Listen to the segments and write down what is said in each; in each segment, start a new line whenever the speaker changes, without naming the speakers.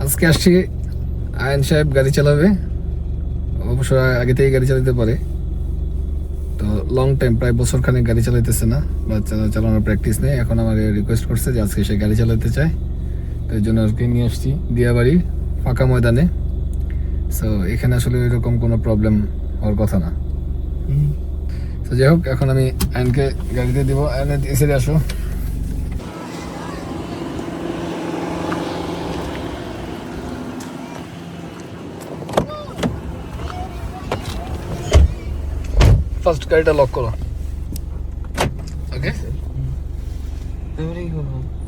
আজকে আসছি, আয়ন সাহেব গাড়ি চালাবে, অবশ্য আগে থেকে গাড়ি চালাতে পারে, তো লং টাইম প্রায় বছর খানেক গাড়ি চালাইতেছে না বা চালানোর প্র্যাকটিস নেই। এখন আমার রিকোয়েস্ট করছে যে আজকে সে গাড়ি চালাতে চায়, তো এই জন্য আজকে নিয়ে আসছি দিয়াবাড়ি ফাঁকা ময়দানে। সো এখানে আসলে ওই রকম কোনো প্রবলেম হওয়ার কথা না। তো যাই হোক, এখন আমি আয়নকে গাড়িতে দিব। আয়ন এসে আসো। ফার্স্ট গাড়িটা লক করো। ওকে,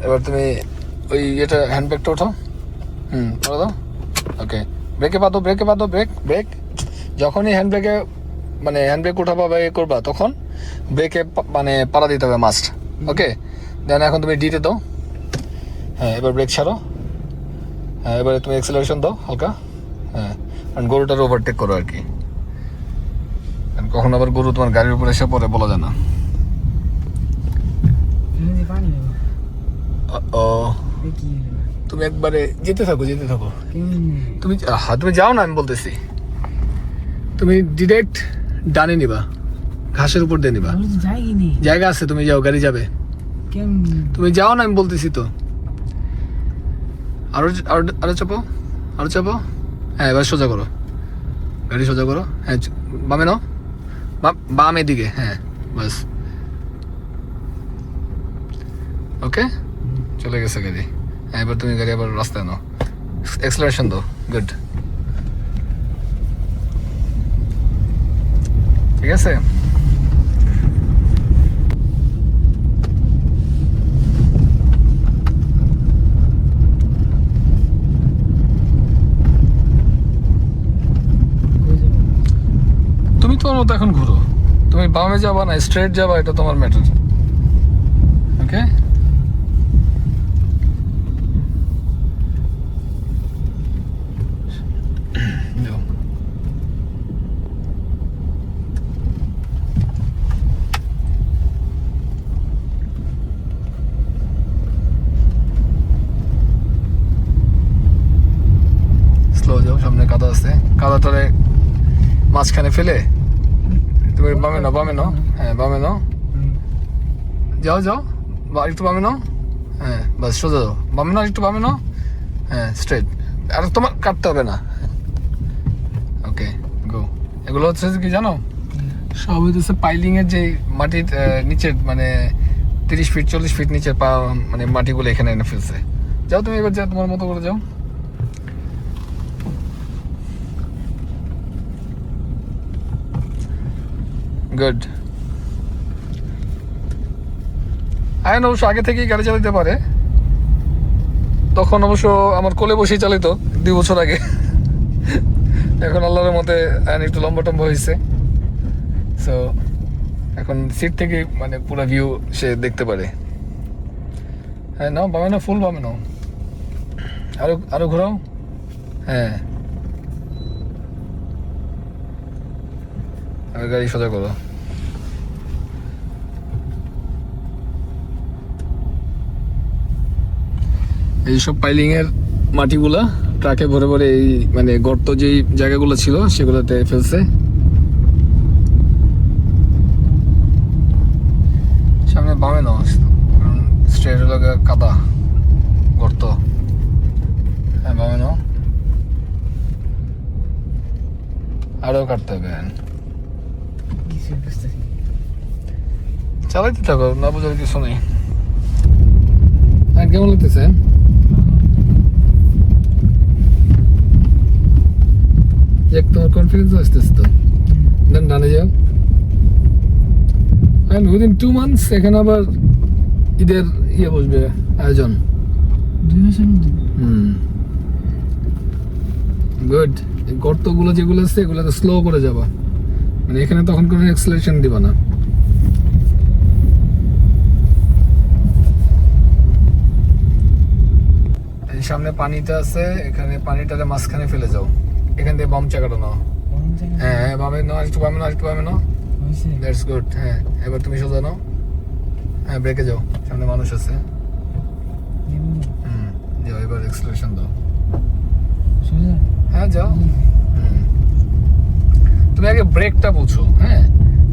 এবার তুমি ওই এটা হ্যান্ডব্রেকটা ওঠাও। করে দাও। ওকে, ব্রেকে পাতো, ব্রেকে পাতো, ব্রেক ব্রেক। যখনই হ্যান্ডব্রেকে মানে হ্যান্ডব্রেক উঠাবা বা এ করবা, তখন ব্রেকে মানে পাড়া দিতে হবে মাস্ট। ওকে, দেন এখন তুমি ডিতে দাও। হ্যাঁ, এবার ব্রেক ছাড়ো। হ্যাঁ, এবারে তুমি অ্যাক্সেলারেশন দাও হালকা। হ্যাঁ, কারণ গরুটার ওভারটেক করো আর কি। কখন আবার গরু তোমার গাড়ির উপরে এসে পড়ে বলা যায় না। তুমি একবারে যেতে থাকো, যেতে থাকো। তুমি যাও না, আমি বলতেছি তুমি ডিরেক্ট ডানে নিবা, ঘাসের উপর দিয়ে নিবা। জায়গা আছে, তুমি যাও, গাড়ি যাবে। তুমি যাও না, আমি বলতেছি তো। আরো আরো চাপো, আরো চাপো। হ্যাঁ, এবার সোজা করো, গাড়ি সোজা করো। হ্যাঁ, বামে নাও, বামে দিকে। হ্যাঁ, বাস। ওকে, চলে গেছে গাড়ি। হ্যাঁ, এবার তুমি গাড়ি আবার রাস্তায় নাও, এক্সেলারেশন দাও। গুড, ঠিক আছে। তুমি তোমার মতো এখন ঘুরো, তুমি বামে যাবা না স্ট্রেট যাবা, এটা তোমার ম্যাটার। ওকে, স্লো যাও, সামনে কাদা আছে, কাদাটারে মাঝখানে ফেলে তুমি বামে নাও, বামে নাও। হ্যাঁ, বামে নাও, যাও যাও, একটু বামে নাও। হ্যাঁ, বাস সোজা যাও, বামে নাও, একটু বামে নাও। হ্যাঁ, স্ট্রেট। আর তোমার কাটতে হবে না। ওকে, গো। এগুলো হচ্ছে কি জানো, সব হচ্ছে পাইলিং এর যে মাটির নিচের মানে 30 ফিট 40 ফিট নিচের মানে মাটিগুলো এখানে এনে ফেলছে। যাও তুমি, এবার যাও, তোমার মতো করে যাও। গুড। আয়ন অবশ্য আগে থেকেই গাড়ি চালাতে পারে, তখন অবশ্য আমার কোলে বসেই চালিত 2 বছর আগে। এখন আল্লাহর মতে আয়ন একটু লম্বা টম্বা হয়েছে, সো এখন সিট থেকে মানে পুরো ভিউ সে দেখতে পারে। হ্যাঁ, নাও, বামে নাও, ফুল বামে নাও। আরো আরো ঘোরাও। হ্যাঁ, আর গাড়ি সোজা করো। এইসব পাইলিং এর মাটিগুলা ট্রাকে ভরে ভরে এই মানে গর্ত যেই জায়গাগুলো ছিল সেগুলোতে ফেলছে। সামনে বামে নাও, স্ট্রেট হলো কাদা গর্ত। হ্যাঁ, বামে নাও, আরো কাটতে হবে। চালাইতে থাকো, না বোঝার কিছু নেই। হ্যাঁ, কেমন লাগতেছে? তোমার কনফিডেন্স আসতেছে তো। দেন ডানে যাও। and within 2 months এখানে আবার ঈদের বসবে আয়োজন। গুড। গর্তগুলো যেগুলো আছে এগুলোতে স্লো করে যাবা, মানে এখানে তখন কোনো অ্যাক্সেলারেশন দিবা না। এই সামনে পানিটা আছে, এখানে পানিটারে মাঝখানে ফেলে যাও, এখান থেকে বাম চাকাটা নাও। হ্যাঁ হ্যাঁ, বামে নাও, একটু বামে নাও, একটু বামে নাও। That's good. হ্যাঁ, এবার তুমি সোজা নাও। হ্যাঁ, ব্রেকে যাও, সামনে মানুষ আছে। যাও, এবার এক্সেলারেশন দাও। যাও। তুমি আগে ব্রেকটা বুঝো, হ্যাঁ,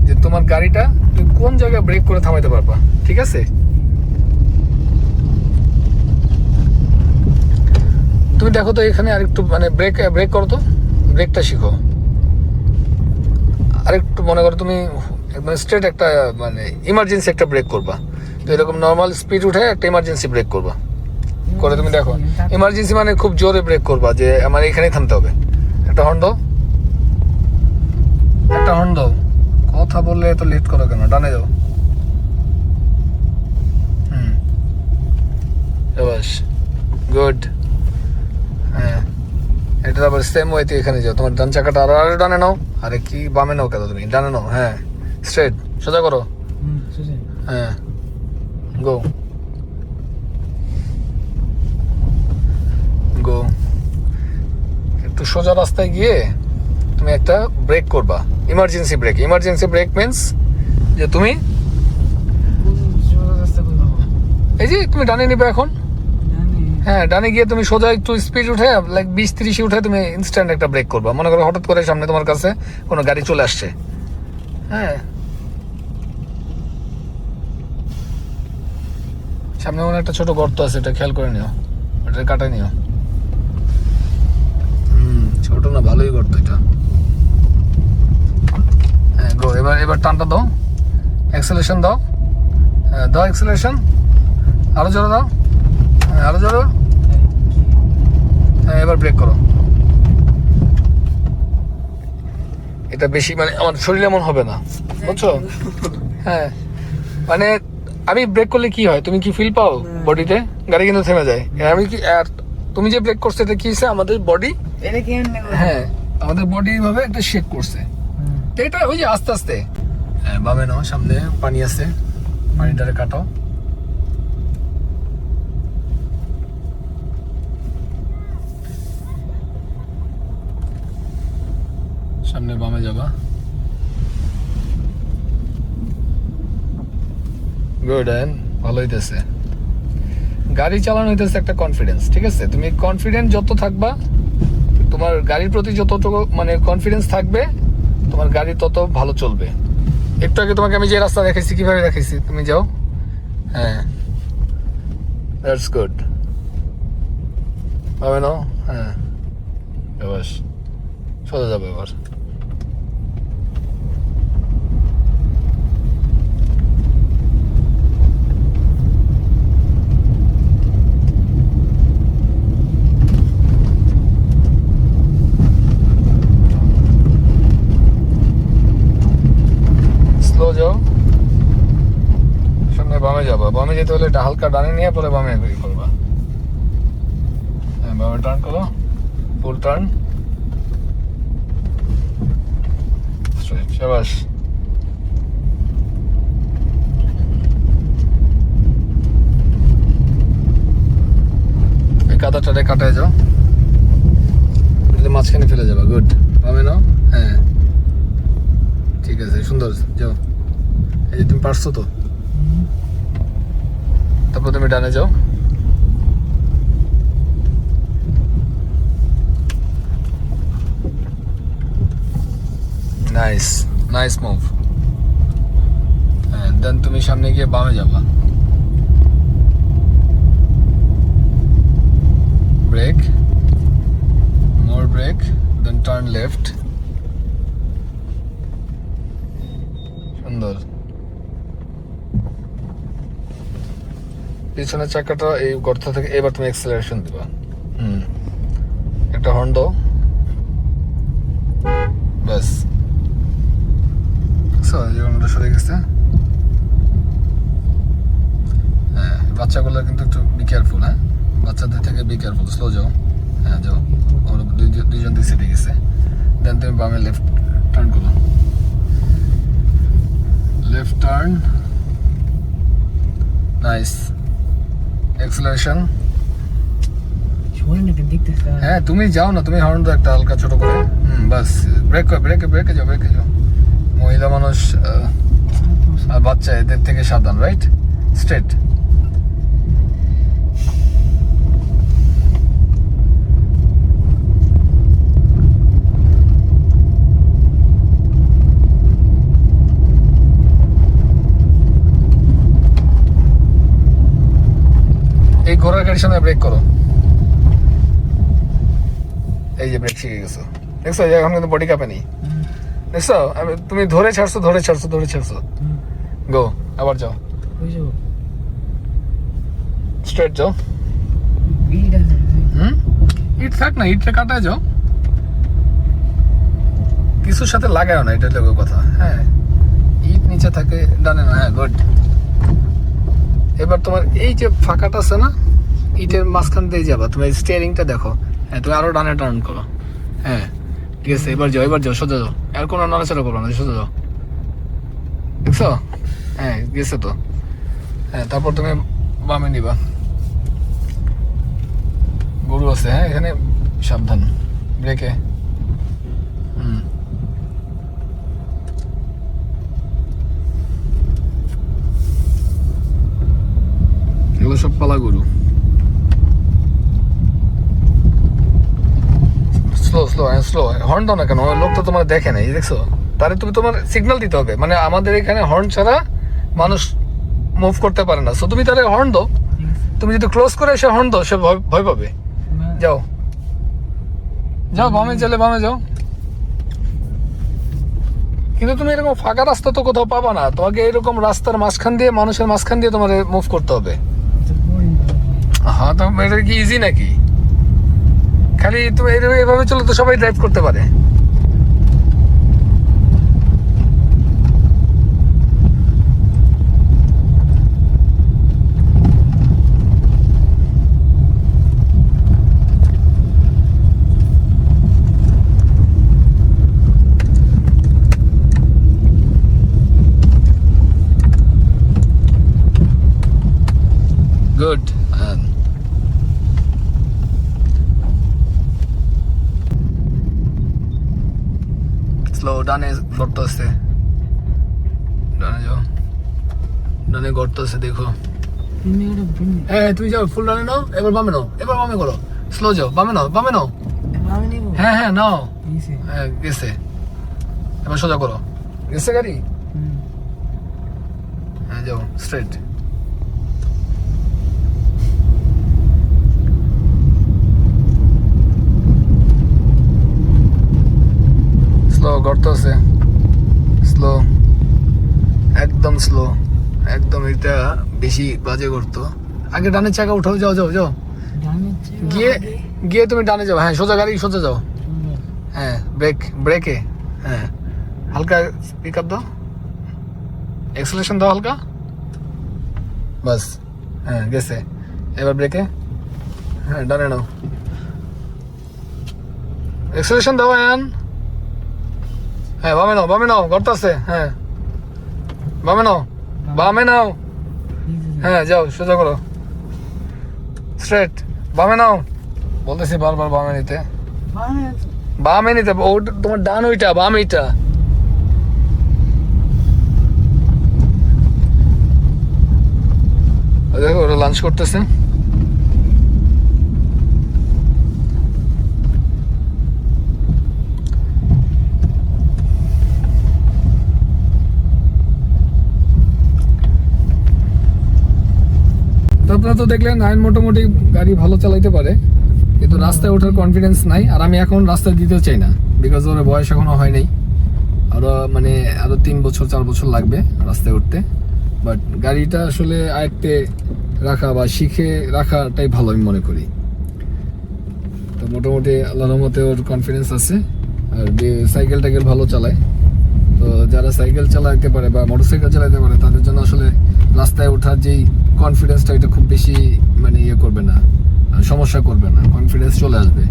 যে তোমার গাড়িটা তুমি কোন জায়গায় ব্রেক করে থামাইতে পারবা, ঠিক আছে? তুমি দেখো তো এখানে আরেকটু মানে ব্রেক করো তো, ব্রেকটা শিখো আরেকটু। মনে করো তুমি মানে স্ট্রেট একটা মানে ইমার্জেন্সি একটা ব্রেক করবা, তো এরকম নর্মাল স্পিড উঠে একটা ইমার্জেন্সি ব্রেক করবা, করে তুমি দেখো। ইমার্জেন্সি মানে খুব জোরে ব্রেক করবা, যে আমার এখানেই থামতে হবে। একটা হর্ন দাও, একটা হর্ন দাও। কথা বললে এত লেট করো কেন? ডানে যাও। বাস, গুড। হ্যাঁ, এটা আবার সেম ওয়েতে এখানে যাও। তোমার ডান চাকাটা আরো ডানে নাও। আরে কি বামে নাও কেন? তুমি ডানে নাও। হ্যাঁ, স্ট্রেট সোজা করো। হ্যাঁ, গো গো। একটু সোজা রাস্তায় গিয়ে তুমি একটা ব্রেক করবা, emergency break. Emergency break means যে তুমি এই যে তুমি ডানে নিবে এখন। হ্যাঁ, ডানে গিয়ে তুমি সোজা একটু স্পিড উঠে লাইক 20-30 উঠে তুমি ইনস্ট্যান্ট একটা ব্রেক করবা। মনে করো হঠাৎ করে সামনে তোমার কাছে কোনো গাড়ি চলে আসছে, হ্যাঁ, সামনে মনে একটা ছোট গর্ত আছে, এটা খেয়াল করে নিও, এটা কাটা নিও। ছোট না, ভালোই গর্ত এটা। হ্যাঁ, গো। এবার টানটা দাও, অ্যাক্সেলারেশন দাও। হ্যাঁ, দাও অ্যাক্সেলারেশন, আরো জোরে দাও। হ্যাঁ, আরো জোরে। হ্যাঁ, এবার ব্রেক করো। এটা বেশি মানে আমার শরীরে এমন হবে না, বুঝছো? হ্যাঁ, মানে আমি ব্রেক করলে কি হয়, তুমি কি ফিল পাও বডিতে? গাড়ি কিন্তু থেমে যায়। আমি কি আর তুমি যে ব্রেক করছো, এটা কি হচ্ছে? আমাদের বডি, হ্যাঁ, আমাদের বডি ভাবে একটা শেক করছে। তো এটা ওই যে আস্তে আস্তে। হ্যাঁ, বামে নাও, সামনে পানি আছে, পানিটারে কাটো। সামনে বামে যাবা। গুড, ভালো হইতেছে। গাড়ি চালানো হইতেছে একটা কনফিডেন্স, ঠিক আছে? তুমি কনফিডেন্ট যত থাকবা, তোমার গাড়ির প্রতি যতটুকু মানে কনফিডেন্স থাকবে, তোমার গাড়ি তত ভালো চলবে। একটু আগে তোমাকে আমি যে রাস্তা দেখাইছি, কিভাবে দেখাইছি, তুমি যাও। হ্যাঁ, দ্যাটস গুড। ভাবে নাও। হ্যাঁ, এবার সোজা যাবে। এবার স্লো যাও, সামনে বামে যাবা। বামে যেতে হলে এটা হালকা ডানে নিয়ে পরে বামে করবা। হ্যাঁ, বামে টার্ন করো, ফুল টার্ন, শাবাশ। এই কাদাটারে কাটায় যাও, মাঝখানে ফেলে যাবা। গুড, বামে নাও। হ্যাঁ, ঠিক আছে, সুন্দর, যাও। এই যে তুমি পারছো তো। তারপর তুমি ডানে যাও। Nice, nice move. হ্যাঁ, দেন তুমি সামনে গিয়ে বামে যাবা। ব্রেক, মোর ব্রেক, দেন টার্ন লেফট। সুন্দর। পিছনের চাকাটা এই গর্ত থেকে, এবার তুমি অ্যাক্সেলারেশন দিবা। একটা হর্ন দাও, ব্যাস। জীবনটা সরে গেছে। হ্যাঁ, বাচ্চাগুলো কিন্তু একটু বি কেয়ারফুল। হ্যাঁ, বাচ্চাদের থেকে বি কেয়ারফুল। স্লো যাও। হ্যাঁ, যাও। দুইজন দুই সাইডে গেছে। দেন তুমি বামে লেফট টার্ন করো। Left turn, nice. অ্যাক্সেলারেশন। হ্যাঁ, তুমি যাও না, তুমি হর্ন দাও একটা হালকা ছোট করে। বাস, ব্রেকে যাও। মহিলা মানুষ আর বাচ্চা, এদের থেকে সাবধান। Right, straight. ঘোড়ার গাড়ির সামনে ব্রেক করো। এই যে ব্রেক শিখে গেছো, দেখছো এখন কিন্তু বডি কাঁপে নি, দেখছো তুমি ধরে ছাড়ছো ধরে ছাড়ছো ধরে ছাড়ছো। গো, আবার যাও, স্ট্রেট যাও। ইট থাক না, ইটটা কাটায় যাও, কিছুর সাথে লাগাও না, এটা লোকের কথা। হ্যাঁ, ইট নিচে থাকে ডানে না। হ্যাঁ, গুড। এবার তোমার এই যে ফাঁকাটা আছে না, ইটের মাঝখান দিয়ে যাবা, তুমি স্টিয়ারিংটা দেখো। হ্যাঁ, তুমি আরো ডানে টার্ন করো। হ্যাঁ, ঠিক আছে, এবার যাও, এবার যাও, সোজা যাও, আর কোনো নড়াচড়া করো না, সোজা যাও, দেখছো? হ্যাঁ, গেছে তো। হ্যাঁ, তারপর তুমি বামে নিবা, গরু আছে। হ্যাঁ, এখানে সাবধান, ব্রেকে। এগুলো সব পালা গরু। স্লো স্লো স্লো, হর্ন দাও না কেন? ওই লোক তো তোমার দেখে নাই, দেখছো? তাহলে তুমি তোমার সিগন্যাল দিতে হবে, মানে আমাদের এখানে হর্ন ছাড়া মানুষ মুভ করতে পারে না। সো তুমি তাহলে হর্ন দাও, তুমি যদি ক্লোজ করে এসে হর্ন দাও, সে ভয় পাবে। যাও যাও, বামে চলে বামে যাও। কিন্তু তুমি এরকম ফাঁকা রাস্তা তো কোথাও পাবা না, তোমাকে এরকম রাস্তার মাঝখান দিয়ে, মানুষের মাঝখান দিয়ে তোমার মুভ করতে হবে। হ্যাঁ, তো এটা কি ইজি নাকি? খালি তুমি এভাবে চলে তো সবাই ড্রাইভ করতে পারে। গুড। স্লো, ডানে গর্ত আছে, ডানে যাও, ডানে গর্ত আছে দেখো। হ্যাঁ, তুমি যাও, ফুল ডানে নাও, এবার বামে নাও, এবার বামে করো, স্লো যাও, বামে নাও, বামে নাও। হ্যাঁ হ্যাঁ, নাও। হ্যাঁ, গেছে, এবার সোজা করো, গেছে গাড়ি। হ্যাঁ, যাও স্ট্রেট। স্লো, গর্ত আছে, স্লো, একদম স্লো, একদম। এটা বেশি বাজে গর্ত। আগে ডানের চাকা উঠাও, যাও যাও যাও, গিয়ে গিয়ে তুমি ডানে যাও। হ্যাঁ, সোজা গাড়ি, সোজা যাও। হ্যাঁ, ব্রেকে। হ্যাঁ, হালকা পিক আপ দাও, এক্সেলারেশন দাও হালকা, বাস। হ্যাঁ, গেছে, এবার ব্রেকে। হ্যাঁ, ডানে নাও, এক্সেলারেশন দাও। হ্যাঁ, বামে নাও, বামে নাও, গর্ত আছে। হ্যাঁ, বামে নাও, বামে নাও। হ্যাঁ, যাও, সোজা করো, স্ট্রেট, বামে নাও। বলতেছি বারবার বামে নিতে, বামে নিতে। ও তোমার ডান, ওইটা বাম, এইটা। দেখো, ওরা লাঞ্চ করতেছে। আপনারা তো দেখলেন আইন মোটামুটি গাড়ি ভালো চালাইতে পারে, কিন্তু রাস্তায় ওঠার কনফিডেন্স নাই। আর আমি এখন রাস্তায় দিতেও চাই না, বিকজ ওর বয়স এখনো হয় নাই, আরো 3 বছর 4 বছর লাগবে রাস্তায় উঠতে। বাট গাড়িটা আসলে আয়ত্তে রাখা বা শিখে রাখাটাই ভালো আমি মনে করি। তো মোটামুটি আল্লাহর রহমতে ওর কনফিডেন্স আছে, আর সাইকেল টাইকেল ভালো চালায়। তো যারা সাইকেল চালাতে পারে বা মোটরসাইকেল চালাতে পারে, তাদের জন্য আসলে রাস্তায় ওঠার যেই কনফিডেন্সটা, এটা খুব বেশি মানে করবে না, সমস্যা করবে না, কনফিডেন্স চলে আসবে।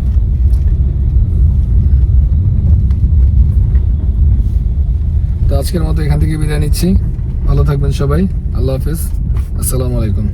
তো আজকের মতো এখান থেকে বিদায় নিচ্ছি। ভালো থাকবেন সবাই, আল্লাহ হাফেজ, আসসালামু আলাইকুম।